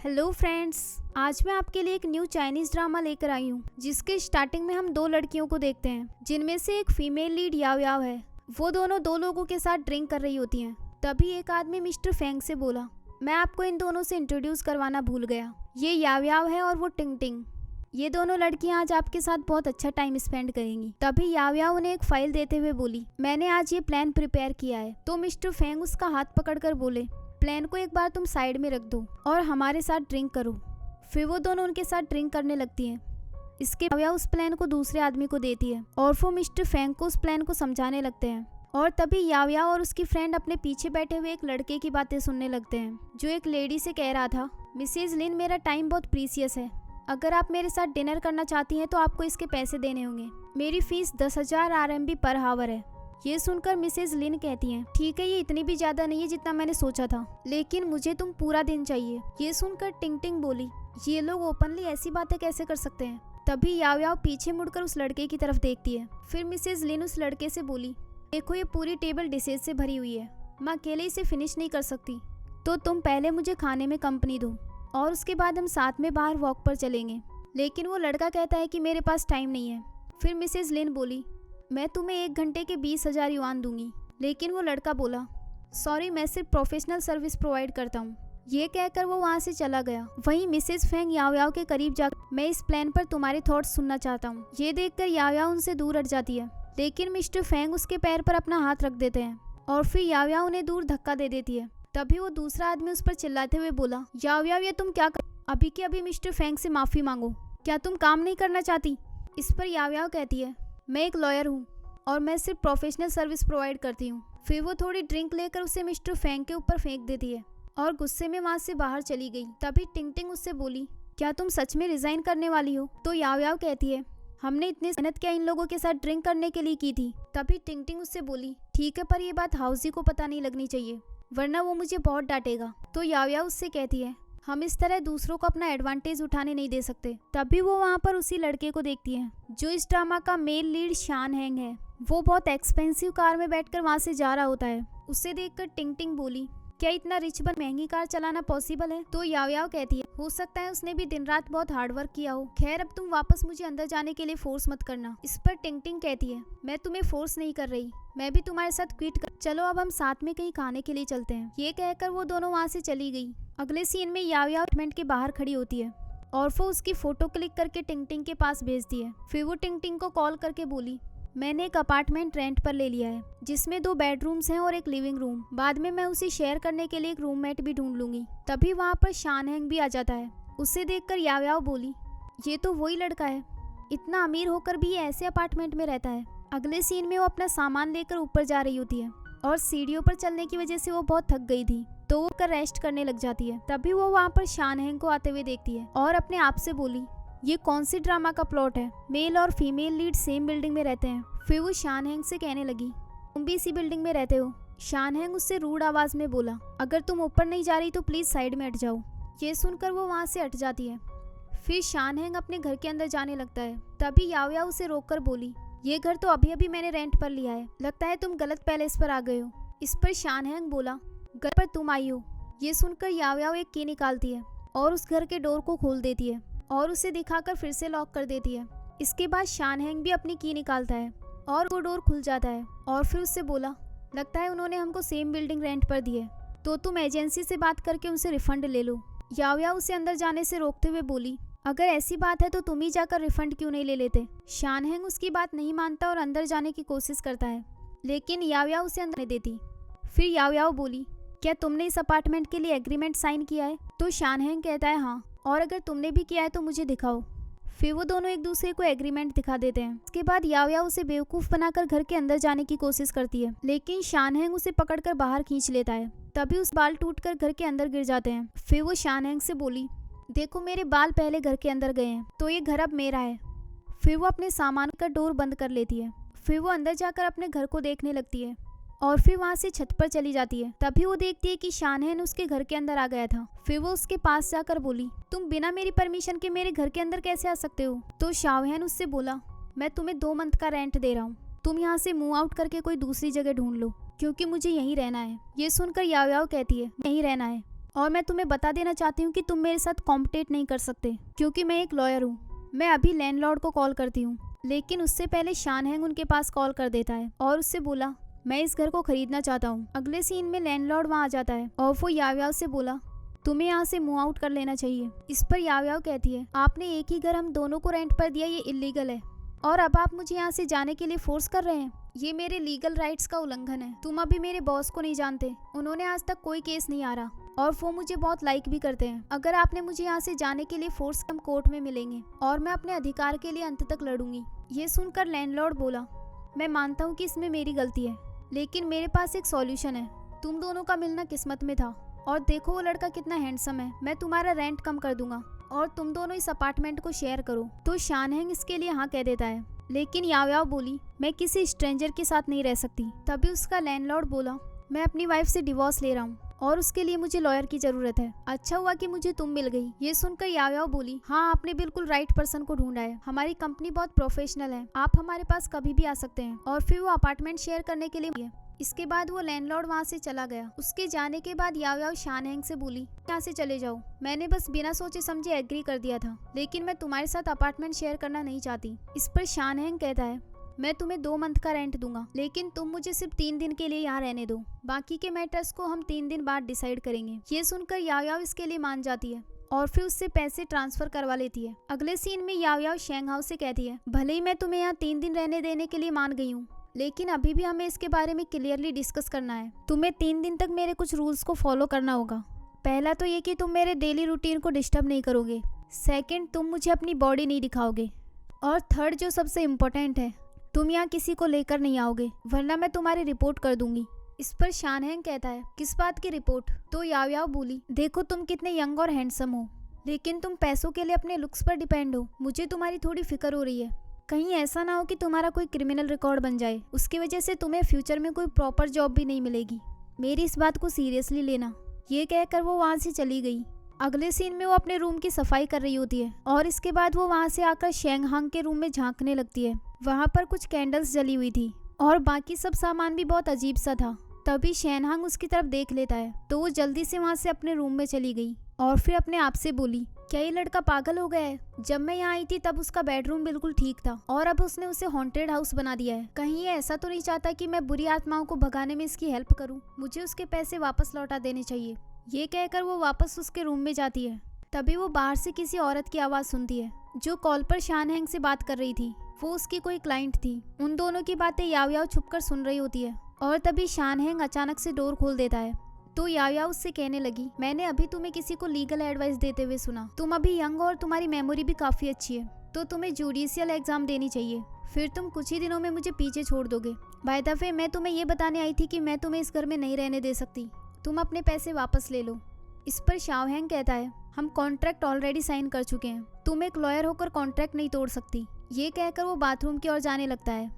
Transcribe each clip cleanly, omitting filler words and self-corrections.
Hello friends, आज मैं आपके लिए एक न्यू चाइनीज ड्रामा लेकर आई हूँ जिसके स्टार्टिंग में हम दो लड़कियों को देखते हैं जिनमें से एक फीमेल लीड याव याव है। वो दोनों दो लोगों के साथ ड्रिंक कर रही होती हैं। तभी एक आदमी मिस्टर फेंग से बोला, मैं आपको इन दोनों से इंट्रोड्यूस करवाना भूल गया। ये याव याव है और वो टिंग टिंग। ये दोनों लड़कियां आज आपके साथ बहुत अच्छा टाइम स्पेंड करेंगी। तभी याव याव उन्हें एक फाइल देते हुए बोली, मैंने आज ये प्लान प्रिपेयर किया है। तो मिस्टर फेंग उसका हाथ पकड़कर बोले, प्लान को एक बार तुम साइड में रख दो और हमारे साथ ड्रिंक करो। फिर वो दोनों उनके साथ ड्रिंक करने लगती हैं। इसके याव याव उस प्लान को दूसरे आदमी को देती है और वो मिस्टर फेंग को उस प्लान को समझाने लगते हैं। और तभी याव याव और उसकी फ्रेंड अपने पीछे बैठे हुए एक लड़के की बातें सुनने लगते हैं जो एक लेडी से कह रहा था, मिसेज लिन, मेरा टाइम बहुत प्रीसियस है। अगर आप मेरे साथ डिनर करना चाहती हैं तो आपको इसके पैसे देने होंगे। मेरी फीस 10,000 RMB पर हावर है। ये सुनकर मिसेज लिन कहती हैं, ठीक है, ये इतनी भी ज्यादा नहीं है जितना मैंने सोचा था, लेकिन मुझे तुम पूरा दिन चाहिए। ये सुनकर टिंग टिंग बोली, ये लोग ओपनली ऐसी बातें कैसे कर सकते हैं। तभी याव याव पीछे मुड़कर उस लड़के की तरफ देखती है। फिर मिसेज लिन उस लड़के से बोली, देखो ये पूरी टेबल डिशेज से भरी हुई है, मैं अकेले इसे फिनिश नहीं कर सकती, तो तुम पहले मुझे खाने में कंपनी दो और उसके बाद हम साथ में बाहर वॉक पर चलेंगे। लेकिन वो लड़का कहता है कि मेरे पास टाइम नहीं है। फिर मिसेज लिन बोली, मैं तुम्हें 1 घंटे के 20,000 युआन दूंगी। लेकिन वो लड़का बोला, सॉरी, मैं सिर्फ प्रोफेशनल सर्विस प्रोवाइड करता हूँ। ये कहकर वो वहाँ से चला गया। वहीं मिसेज फेंग याव याव के करीब जाकर, मैं इस प्लान पर तुम्हारे थॉट्स सुनना चाहता हूँ। ये देखकर याव याव उनसे दूर हट जाती है, लेकिन मिस्टर फेंग उसके पैर पर अपना हाथ रख देते हैं और फिर याव याव उन्हें दूर धक्का दे देती है। तभी वो दूसरा आदमी उस पर चिल्लाते हुए बोला, याव याव, ये तुम क्या कर, अभी के अभी मिस्टर फेंग से माफी मांगो। क्या तुम काम नहीं करना चाहती? इस पर याव याव कहती है, मैं एक लॉयर हूँ और मैं सिर्फ प्रोफेशनल सर्विस प्रोवाइड करती हूँ। फिर वो थोड़ी ड्रिंक लेकर उसे मिस्टर फेंग के ऊपर फेंक देती है और गुस्से में वहाँ से बाहर चली गई। तभी टिंग टिंग उससे बोली, क्या तुम सच में रिजाइन करने वाली हो? तो याव याव कहती है, हमने इतनी मेहनत क्या इन लोगों के साथ ड्रिंक करने के लिए की थी। तभी टिंग टिंग उससे बोली, ठीक है, पर ये बात हाउसी को पता नहीं लगनी चाहिए, वरना वो मुझे बहुत डांटेगा। तो याव याव उससे कहती है, हम इस तरह दूसरों को अपना एडवांटेज उठाने नहीं दे सकते। तभी वो वहाँ पर उसी लड़के को देखती है जो इस ड्रामा का मेल लीड शान हैंग है। वो बहुत एक्सपेंसिव कार में बैठकर वहाँ से जा रहा होता है। उसे देखकर टिंग टिंग बोली, क्या इतना रिच बन महंगी कार चलाना पॉसिबल है? तो याव याव कहती है, हो सकता है उसने भी दिन रात बहुत हार्ड वर्क किया हो। खैर, अब तुम वापस मुझे अंदर जाने के लिए फोर्स मत करना। इस पर टिंग टिंग कहती है, मैं तुम्हें फोर्स नहीं कर रही, मैं भी तुम्हारे साथ क्विट कर, चलो अब हम साथ में कहीं खाने के लिए चलते हैं। ये कहकर वो दोनों वहाँ से चली गई। अगले सीन में याव याव अपार्टमेंट के बाहर खड़ी होती है और वो उसकी फोटो क्लिक करके टिंग टिंग के पास भेजती है। फिर वो टिंग टिंग को कॉल करके बोली, मैंने एक अपार्टमेंट रेंट पर ले लिया है जिसमें 2 बेडरूम्स हैं और एक लिविंग रूम। बाद में मैं उसे शेयर करने के लिए एक रूममेट भी ढूंढ लूंगी। तभी वहाँ पर शान हैंग भी आ जाता है। उसे देखकर याव याव बोली, ये तो वही लड़का है, इतना अमीर होकर भी ये ऐसे अपार्टमेंट में रहता है। अगले सीन में वो अपना सामान लेकर ऊपर जा रही होती है और सीढ़ियों पर चलने की वजह से वो बहुत थक गई थी, तो वो कर रेस्ट करने लग जाती है। तभी वो वहाँ पर शान हैंग को आते हुए देखती है और अपने आप से बोली, ये कौन सी ड्रामा का प्लॉट है? मेल और फीमेल लीड सेम बिल्डिंग में रहते हैं। फिर वो शान हैंग से कहने लगी, तुम भी इसी बिल्डिंग में रहते हो? शान हैंग उससे रूड आवाज में बोला, अगर तुम ऊपर नहीं जा रही तो प्लीज साइड में हट जाओ। ये सुनकर वो वहाँ से हट जाती है। फिर शान हैंग अपने घर के अंदर जाने लगता है। तभी याव याव उसे रोककर बोली, ये घर तो अभी अभी मैंने रेंट पर लिया है, लगता है तुम गलत पैलेस पर आ गए हो। इस पर शान हैंग बोला, घर पर तुम आई हो। ये सुनकर याव याव एक की निकालती है और उस घर के डोर को खोल देती है और उसे दिखाकर फिर से लॉक कर देती है। इसके बाद शान हैंग भी अपनी की निकालता है और वो डोर खुल जाता है और फिर उससे बोला, लगता है उन्होंने हमको सेम बिल्डिंग रेंट पर दी है, तो तुम एजेंसी से बात करके उनसे रिफंड ले लो। याव याव उसे अंदर जाने से रोकते हुए बोली, अगर ऐसी बात है तो तुम ही जाकर रिफंड क्यों नहीं ले लेते? शान हैंग उसकी बात नहीं मानता और अंदर जाने की कोशिश करता है, लेकिन याव याव उसे अंदर नहीं देती। फिर याव याव बोली, क्या तुमने इस अपार्टमेंट के लिए एग्रीमेंट साइन किया है? तो शान हैंग कहता है, हाँ, और अगर तुमने भी किया है तो मुझे दिखाओ। फिर वो दोनों एक दूसरे को एग्रीमेंट दिखा देते हैं। उसके बाद याव याव उसे बेवकूफ बनाकर घर के अंदर जाने की कोशिश करती है, लेकिन शान हैंग उसे पकड़कर बाहर खींच लेता है। तभी उस बाल टूटकर घर के अंदर गिर जाते हैं। फिर वो शान हैंग से बोली, देखो मेरे बाल पहले घर के अंदर गए हैं, तो ये घर अब मेरा है। फिर वो अपने सामान का डोर बंद कर लेती है। फिर वो अंदर जाकर अपने घर को देखने लगती है और फिर वहाँ से छत पर चली जाती है। तभी वो देखती है कि शान हैंग उसके घर के अंदर आ गया था। फिर वो उसके पास जाकर बोली, तुम बिना मेरी परमिशन के मेरे घर के अंदर कैसे आ सकते हो? तो शाव हैंग उससे बोला, मैं तुम्हें 2 मंथ का रेंट दे रहा हूँ, तुम यहाँ से मूव आउट करके कोई दूसरी जगह ढूंढ लो, क्योंकि मुझे यहीं रहना है। ये सुनकर याव याव कहती है, यहीं रहना है और मैं तुम्हें बता देना चाहती हूँ कि तुम मेरे साथ कॉम्पिटेट नहीं कर सकते क्योंकि मैं एक लॉयर हूँ। मैं अभी लैंडलॉर्ड को कॉल करती हूँ। लेकिन उससे पहले शानहेंग उनके पास कॉल कर देता है और उससे बोला, मैं इस घर को खरीदना चाहता हूँ। अगले सीन में लैंडलॉर्ड वहाँ आ जाता है और वो याव से बोला, तुम्हें यहाँ से मूव आउट कर लेना चाहिए। इस पर याव कहती है, आपने एक ही घर हम दोनों को रेंट पर दिया, ये इलीगल है और अब आप मुझे यहाँ से जाने के लिए फोर्स कर रहे हैं। ये मेरे लीगल राइट्स का उल्लंघन है। तुम अभी मेरे बॉस को नहीं जानते, उन्होंने आज तक कोई केस नहीं हारा और वो मुझे बहुत लाइक भी करते हैं। अगर आपने मुझे यहाँ से जाने के लिए फोर्स, हम कोर्ट में मिलेंगे और मैं अपने अधिकार के लिए अंत तक लड़ूंगी। ये सुनकर लैंडलॉर्ड बोला, मैं मानता हूँ कि इसमें मेरी गलती है, लेकिन मेरे पास एक सॉल्यूशन है। तुम दोनों का मिलना किस्मत में था और देखो वो लड़का कितना हैंडसम है। मैं तुम्हारा रेंट कम कर दूंगा और तुम दोनों इस अपार्टमेंट को शेयर करो। तो शानहेंग इसके लिए हाँ कह देता है, लेकिन याव बोली, मैं किसी स्ट्रेंजर के साथ नहीं रह सकती। तभी उसका लैंडलॉर्ड बोला, मैं अपनी वाइफ से डिवोर्स ले रहा हूँ और उसके लिए मुझे लॉयर की जरूरत है। अच्छा हुआ कि मुझे तुम मिल गई। ये सुनकर याव बोली, हाँ आपने बिल्कुल राइट पर्सन को ढूंढा है। हमारी कंपनी बहुत प्रोफेशनल है, आप हमारे पास कभी भी आ सकते हैं। और फिर वो अपार्टमेंट शेयर करने के लिए इसके बाद वो लैंडलॉर्ड वहाँ से चला गया। उसके जाने के बाद याव शानहेंग से बोली, यहाँ से चले जाओ। मैंने बस बिना सोचे समझे एग्री कर दिया था, लेकिन मैं तुम्हारे साथ अपार्टमेंट शेयर करना नहीं चाहती। इस पर शानहेंग कहता है, मैं तुम्हें 2 मंथ का रेंट दूंगा, लेकिन तुम मुझे सिर्फ 3 दिन के लिए यहाँ रहने दो। बाकी के मैटर्स को हम 3 दिन बाद डिसाइड करेंगे। ये सुनकर याव इसके लिए मान जाती है और फिर उससे पैसे ट्रांसफर करवा लेती है। अगले सीन में याव शेंगहाओ से कहती है, भले ही मैं तुम्हें यहाँ 3 दिन रहने देने के लिए मान गई हूँ, लेकिन अभी भी हमें इसके बारे में क्लियरली डिस्कस करना है। तुम्हें 3 दिन तक मेरे कुछ रूल्स को फॉलो करना होगा। पहला तो ये कि तुम मेरे डेली रूटीन को डिस्टर्ब नहीं करोगे। सेकंड, तुम मुझे अपनी बॉडी नहीं दिखाओगे। और थर्ड, जो सबसे इम्पोर्टेंट है, तुम यहाँ किसी को लेकर नहीं आओगे, वरना मैं तुम्हारी रिपोर्ट कर दूंगी। इस पर शानहेंग कहता है, किस बात की रिपोर्ट? तो याव बोली, देखो तुम कितने यंग और हैंडसम हो, लेकिन तुम पैसों के लिए अपने लुक्स पर डिपेंड हो। मुझे तुम्हारी थोड़ी फिक्र हो रही है। कहीं ऐसा ना हो कि तुम्हारा कोई क्रिमिनल रिकॉर्ड बन जाए, उसकी वजह से तुम्हें फ्यूचर में कोई प्रॉपर जॉब भी नहीं मिलेगी। मेरी इस बात को सीरियसली लेना। ये कहकर वो वहाँ से चली गई। अगले सीन में वो अपने रूम की सफाई कर रही होती है और इसके बाद वो वहाँ से आकर शेंगहांग के रूम में झांकने लगती है। वहाँ पर कुछ कैंडल्स जली हुई थी और बाकी सब सामान भी बहुत अजीब सा था। तभी शेंगहांग उसकी तरफ देख लेता है तो वो जल्दी से वहाँ से अपने रूम में चली गई और फिर अपने आप से बोली, क्या ये लड़का पागल हो गया है? जब मैं यहाँ आई थी तब उसका बेडरूम बिल्कुल ठीक था और अब उसने उसे हॉन्टेड हाउस बना दिया है। कहीं ये ऐसा तो नहीं चाहता कि मैं बुरी आत्माओं को भगाने में इसकी हेल्प करूँ? मुझे उसके पैसे वापस लौटा देने चाहिए। ये कहकर वो वापस उसके रूम में जाती है। तभी वो बाहर से किसी औरत की आवाज़ सुनती है जो कॉल पर शानहेंग से बात कर रही थी। वो उसकी कोई क्लाइंट थी। उन दोनों की बातें याव छुपकर सुन रही होती है और तभी शानहेंग अचानक से डोर खोल देता है। तो याव उससे कहने लगी, मैंने अभी तुम्हें किसी को लीगल एडवाइस देते हुए सुना। तुम अभी यंग और तुम्हारी मेमोरी भी काफ़ी अच्छी है, तो तुम्हें जुडिशियल एग्जाम देनी चाहिए, फिर तुम कुछ ही दिनों में मुझे पीछे छोड़ दोगे। बाय द वे, मैं तुम्हें ये बताने आई थी कि मैं तुम्हें इस घर में नहीं रहने दे सकती। तुम अपने पैसे वापस ले लो। इस पर शानहेंग कहता है, हम कॉन्ट्रैक्ट ऑलरेडी साइन कर चुके हैं, तुम एक लॉयर होकर कॉन्ट्रैक्ट नहीं तोड़ सकती। ये कहकर वो बाथरूम की ओर जाने लगता है।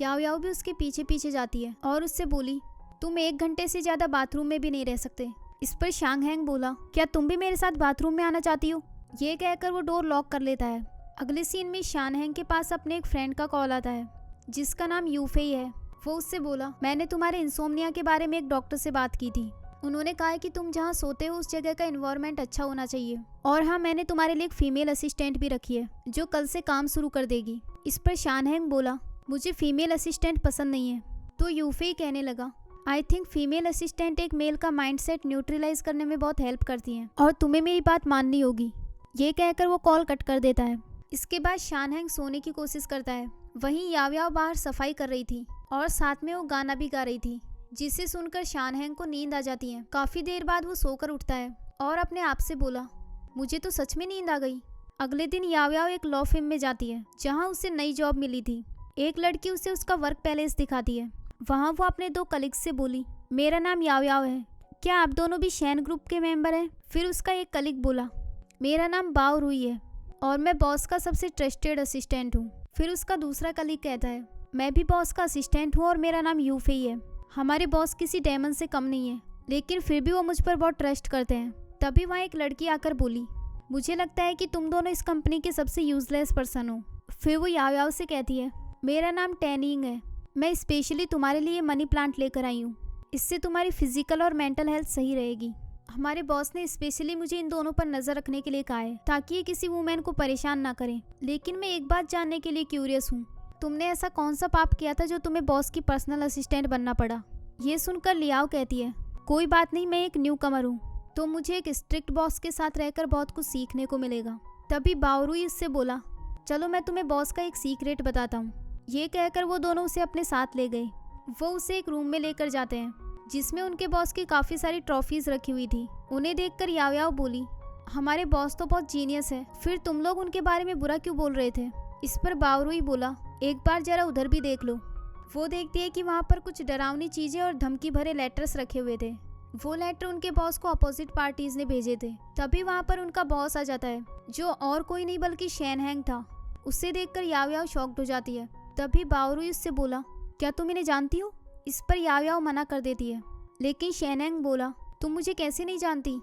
याव भी उसके पीछे पीछे जाती है और उससे बोली, तुम 1 घंटे से ज़्यादा बाथरूम में भी नहीं रह सकते। इस पर शानहेंग बोला, क्या तुम भी मेरे साथ बाथरूम में आना चाहती हो? ये कहकर वो डोर लॉक कर लेता है। अगले सीन में शानहेंग के पास अपने एक फ्रेंड का कॉल आता है जिसका नाम यूफेई है। वो उससे बोला, मैंने तुम्हारे इंसोम्निया के बारे में एक डॉक्टर से बात की थी। उन्होंने कहा है कि तुम जहाँ सोते हो उस जगह का एनवायरनमेंट अच्छा होना चाहिए। और हाँ, मैंने तुम्हारे लिए एक फीमेल असिस्टेंट भी रखी है जो कल से काम शुरू कर देगी। इस पर शानहेंग बोला, मुझे फीमेल असिस्टेंट पसंद नहीं है। तो यूफेई कहने लगा, आई थिंक फीमेल असिस्टेंट एक मेल का माइंडसेट न्यूट्रलाइज करने में बहुत हेल्प करती हैं और तुम्हें मेरी बात माननी होगी। ये कहकर वो कॉल कट कर देता है। इसके बाद शानहेंग सोने की कोशिश करता है। वहीं याव बाहर सफाई कर रही थी और साथ में वो गाना भी गा रही थी, जिसे सुनकर शानहेंग को नींद आ जाती है। काफ़ी देर बाद वो सोकर उठता है और अपने आप से बोला, मुझे तो सच में नींद आ गई। अगले दिन याव एक लॉ फर्म में जाती है जहाँ उसे नई जॉब मिली थी। एक लड़की उसे उसका वर्क पैलेस दिखाती है। वहाँ वो अपने 2 कलीग्स से बोली, मेरा नाम याव है, क्या आप दोनों भी शैन ग्रुप के मेंबर हैं? फिर उसका एक कलीग बोला, मेरा नाम बाओ रुई है और मैं बॉस का सबसे ट्रस्टेड असिस्टेंट हूँ। फिर उसका दूसरा कलीग कहता है, मैं भी बॉस का असिस्टेंट हूँ और मेरा नाम यूफेई है। हमारे बॉस किसी डेमन से कम नहीं है, लेकिन फिर भी वो मुझ पर बहुत ट्रस्ट करते हैं। तभी वहाँ एक लड़की आकर बोली, मुझे लगता है कि तुम दोनों इस कंपनी के सबसे यूजलेस पर्सन हो। फिर वो याव से कहती है, मेरा नाम टैनिंग है, मैं स्पेशली तुम्हारे लिए मनी प्लांट लेकर आई हूँ, इससे तुम्हारी फिजिकल और मेंटल हेल्थ सही रहेगी। हमारे बॉस ने स्पेशली मुझे इन दोनों पर नजर रखने के लिए कहा है ताकि ये किसी वुमेन को परेशान ना करें। लेकिन मैं एक बात जानने के लिए क्यूरियस हूँ, तुमने ऐसा कौन सा पाप किया था जो तुम्हें बॉस की पर्सनल असिस्टेंट बनना पड़ा? ये सुनकर लियाओ कहती है, कोई बात नहीं, मैं एक न्यू कमर हूँ, तो मुझे एक स्ट्रिक्ट बॉस के साथ रहकर बहुत कुछ सीखने को मिलेगा। तभी बाओरुई इससे बोला, चलो मैं तुम्हें बॉस का एक सीक्रेट बताता हूँ। ये कहकर वो दोनों उसे अपने साथ ले गए। वो उसे एक रूम में लेकर जाते हैं जिसमें उनके बॉस की काफ़ी सारी ट्रॉफीज रखी हुई थी। उन्हें देखकर याओ याओ बोली, हमारे बॉस तो बहुत जीनियस है, फिर तुम लोग उनके बारे में बुरा क्यों बोल रहे थे? इस पर बाओरुई बोला, एक बार जरा उधर भी देख लो। वो देखती है कि वहाँ पर कुछ डरावनी चीज़ें और धमकी भरे लेटर्स रखे हुए थे। वो लेटर उनके बॉस को अपोजिट पार्टीज ने भेजे थे। तभी वहाँ पर उनका बॉस आ जाता है जो और कोई नहीं बल्कि शेन हैंग था। उसे देखकर याओ याओ शॉक्ड हो जाती है। तभी बाओरुई उससे बोला, क्या तुम इन्हें जानती हो? इस पर याओ याओ मना कर देती है, लेकिन शेन हैंग बोला, तुम मुझे कैसे नहीं जानती?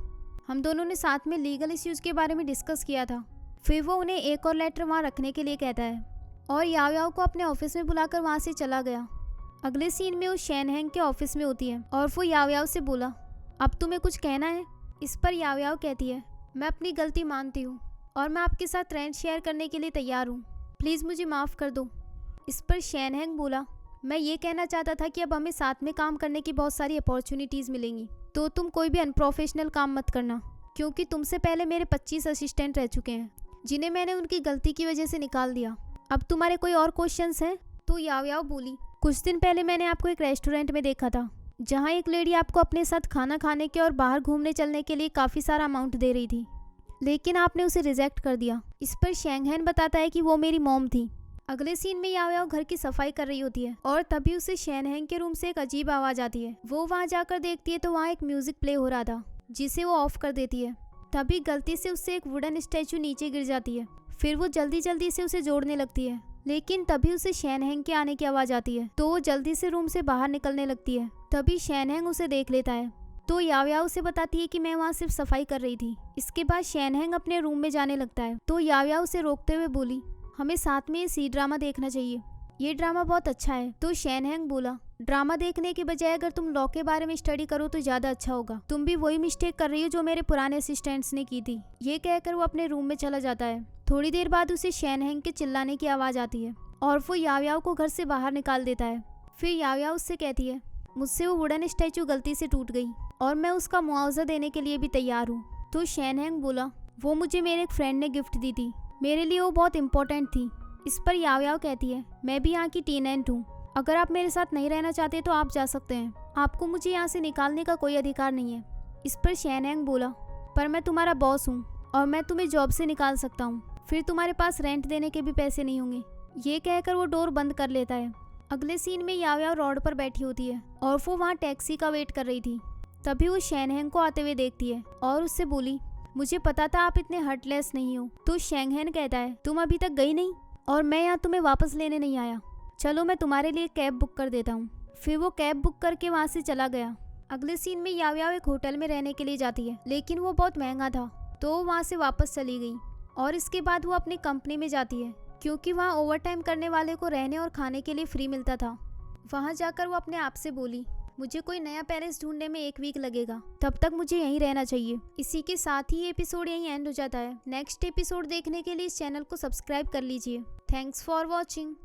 हम दोनों ने साथ में लीगल इश्यूज के बारे में डिस्कस किया था। फिर वो उन्हें एक और लेटर वहाँ रखने के लिए कहता है और याओ याओ को अपने ऑफिस में बुलाकर वहाँ से चला गया। अगले सीन में वो शेन हैंग के ऑफिस में होती है और वो याओ याओ से बोला, अब तुम्हें कुछ कहना है? इस पर याओ याओ कहती है, मैं अपनी गलती मानती हूँ और मैं आपके साथ रेंट शेयर करने के लिए तैयार हूँ, प्लीज़ मुझे माफ़ कर दो। इस पर शेन हैंग बोला, मैं ये कहना चाहता था कि अब हमें साथ में काम करने की बहुत सारी अपॉर्चुनिटीज़ मिलेंगी, तो तुम कोई भी अनप्रोफेशनल काम मत करना, क्योंकि तुमसे पहले मेरे 25 असिस्टेंट रह चुके हैं जिन्हें मैंने उनकी गलती की वजह से निकाल दिया। अब तुम्हारे कोई और क्वेश्चंस हैं? तो याओ याओ बोली, कुछ दिन पहले मैंने आपको एक रेस्टोरेंट में देखा था जहाँ एक लेडी आपको अपने साथ खाना खाने के और बाहर घूमने चलने के लिए काफ़ी सारा अमाउंट दे रही थी, लेकिन आपने उसे रिजेक्ट कर दिया। इस पर शेंगहेन बताता है कि वो मेरी मॉम थी। अगले सीन में याओ याओ घर की सफाई कर रही होती है और तभी उसे शेनहेंग के रूम से एक अजीब आवाज़ आती है। वो वहाँ जाकर देखती है तो वहाँ एक म्यूजिक प्ले हो रहा था जिसे वो ऑफ कर देती है। तभी गलती से उससे एक वुडन स्टैचू नीचे गिर जाती है। फिर वो जल्दी जल्दी से उसे जोड़ने लगती है, लेकिन तभी उसे शेनहेंग के आने की आवाज़ आती है तो वो जल्दी से रूम से बाहर निकलने लगती है। तभी शेनहेंग उसे देख लेता है तो याओ याओ उसे बताती है कि मैं वहाँ सिर्फ सफाई कर रही थी। इसके बाद शेनहेंग अपने रूम में जाने लगता है तो याओ याओ उसे रोकते हुए बोली, हमें साथ में ये सी ड्रामा देखना चाहिए, ये ड्रामा बहुत अच्छा है। तो शेनहेंग बोला, ड्रामा देखने के बजाय अगर तुम लॉ के बारे में स्टडी करो तो ज़्यादा अच्छा होगा, तुम भी वही मिस्टेक कर रही हो जो मेरे पुराने असिस्टेंट्स ने की थी। ये कहकर वो अपने रूम में चला जाता है। थोड़ी देर बाद उसे शेनहेंग के चिल्लाने की आवाज़ आती है और वो याओ याओ को घर से बाहर निकाल देता है। फिर याओ याओ उससे कहती है, मुझसे वो वुडन स्टैचू गलती से टूट गई और मैं उसका मुआवजा देने के लिए भी तैयार हूँ। तो शेनहेंग बोला, वो मुझे मेरे एक फ्रेंड ने गिफ्ट दी थी, मेरे लिए वो बहुत इंपॉर्टेंट थी। इस पर याओ याओ कहती है, मैं भी यहाँ की टीनेंट हूँ, अगर आप मेरे साथ नहीं रहना चाहते तो आप जा सकते हैं, आपको मुझे यहाँ से निकालने का कोई अधिकार नहीं है। इस पर शेनहेंग बोला, पर मैं तुम्हारा बॉस हूँ और मैं तुम्हें जॉब से निकाल सकता हूँ, फिर तुम्हारे पास रेंट देने के भी पैसे नहीं होंगे। ये कहकर वो डोर बंद कर लेता है। अगले सीन में याओ याओ रोड पर बैठी होती है और वो वहाँ टैक्सी का वेट कर रही थी। तभी वो शेनहेंग को आते हुए देखती है और उससे बोली, मुझे पता था आप इतने हर्टलेस नहीं हो। तो शेनहेंग कहता है, तुम अभी तक गई नहीं और मैं यहाँ तुम्हें वापस लेने नहीं आया, चलो मैं तुम्हारे लिए कैब बुक कर देता हूँ। फिर वो कैब बुक करके वहाँ से चला गया। अगले सीन में याओ याओ एक होटल में रहने के लिए जाती है, लेकिन वो बहुत महंगा था तो वो वहाँ से वापस चली गई। और इसके बाद वो अपनी कंपनी में जाती है क्योंकि वहाँ ओवर टाइम करने वाले को रहने और खाने के लिए फ्री मिलता था। वहाँ जाकर वो अपने आप से बोली, मुझे कोई नया पेरेंट्स ढूंढने में 1 वीक लगेगा, तब तक मुझे यहीं रहना चाहिए। इसी के साथ ही ये एपिसोड यहीं एंड हो जाता है। नेक्स्ट एपिसोड देखने के लिए इस चैनल को सब्सक्राइब कर लीजिए। Thanks for watching.